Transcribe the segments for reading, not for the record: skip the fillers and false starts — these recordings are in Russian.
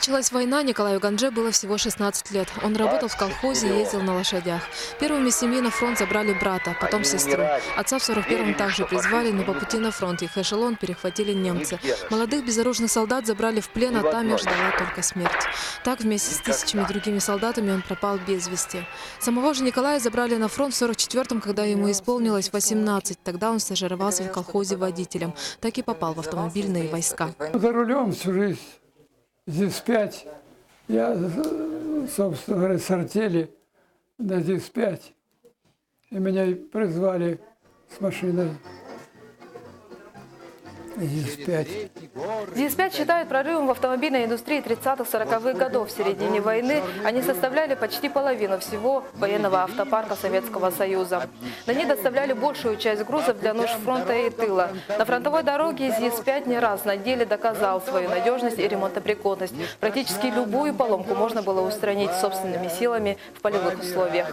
началась война, Николаю Ганже было всего 16 лет. Он работал в колхозе и ездил на лошадях. Первыми из семьи на фронт забрали брата, потом сестру. Отца в 41-м также призвали, но по пути на фронт их эшелон перехватили немцы. Молодых безоружных солдат забрали в плен, а там их ждала только смерть. Так вместе с тысячами другими солдатами он пропал без вести. Самого же Николая забрали на фронт в 44-м, когда ему исполнилось 18. Тогда он стажировался в колхозе водителем. Так и попал в автомобильные войска. За рулем всю жизнь. Здесь 5. Я, собственно говоря, с артели на здесь 5. И меня призвали с машиной. ЗИС-5. ЗИС-5 считают прорывом в автомобильной индустрии 30-40-х годов. В середине войны они составляли почти половину всего военного автопарка Советского Союза. На них доставляли большую часть грузов для нужд фронта и тыла. На фронтовой дороге ЗИС-5 не раз на деле доказал свою надежность и ремонтопригодность. Практически любую поломку можно было устранить собственными силами в полевых условиях.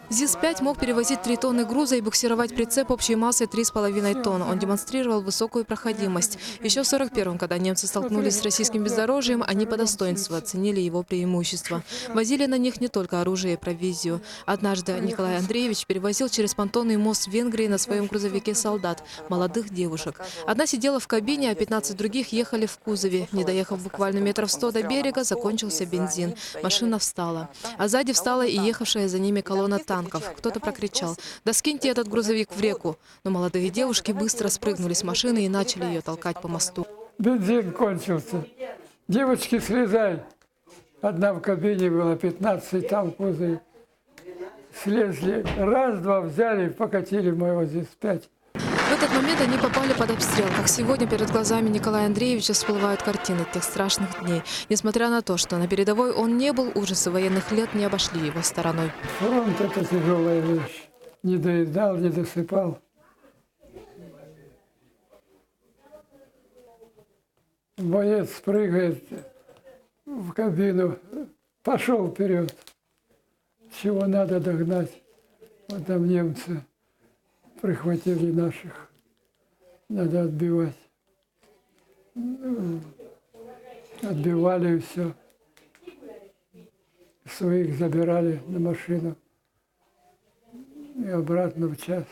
ЗИС-5 мог перевозить 3 тонны груза и буксировать прицеп общей массой 3,5 тонн. Он демонстрировал высокую проходимость. Еще в 41-м, когда немцы столкнулись с российским бездорожьем, они по достоинству оценили его преимущества. Возили на них не только оружие и провизию. Однажды Николай Андреевич перевозил через понтонный мост в Венгрии на своем грузовике солдат, молодых девушек. Одна сидела в кабине, а 15 других ехали в кузове. Не доехав буквально метров 100 до берега, закончился бензин. Машина встала. А сзади встала и ехавшая за ними колонна танков. Кто-то прокричал: «Да скиньте этот грузовик в реку!» Но молодые девушки быстро спрыгнули с машины и начали ее толкать по мосту. Бензин кончился. Девочки, слезай. Одна в кабине была, 15 там в кузове. Слезли. Раз-два взяли и покатили моего ЗИС-5. В этот момент они попали под обстрел. Как сегодня перед глазами Николая Андреевича всплывают картины тех страшных дней. Несмотря на то, что на передовой он не был, ужасы военных лет не обошли его стороной. Фронт – это тяжелая вещь. Не доедал, не досыпал. Боец прыгает в кабину, пошел вперед. Чего надо догнать? Вот там немцы прихватили наших. Надо отбивать. Отбивали и все. Своих забирали на машину и обратно в час.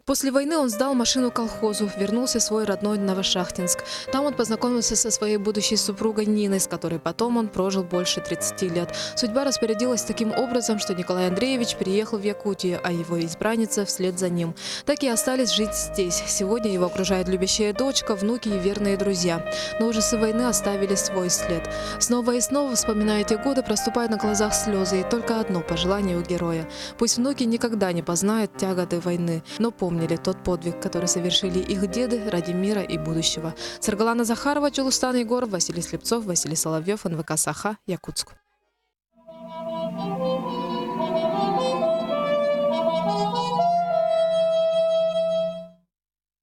После войны он сдал машину колхозу, вернулся в свой родной Новошахтинск. Там он познакомился со своей будущей супругой Ниной, с которой потом он прожил больше 30 лет. Судьба распорядилась таким образом, что Николай Андреевич переехал в Якутию, а его избранница вслед за ним. Так и остались жить здесь. Сегодня его окружает любящая дочка, внуки и верные друзья. Но ужасы войны оставили свой след. Снова и снова, вспоминая те годы, проступают на глазах слезы. И только одно пожелание у героя: пусть внуки никогда не познают тяготы войны, но помнили тот подвиг, который совершили их деды ради мира и будущего. Саргалана Захарова, Чулустан Егоров, Василий Слепцов, Василий Соловьев, НВК Саха, Якутск.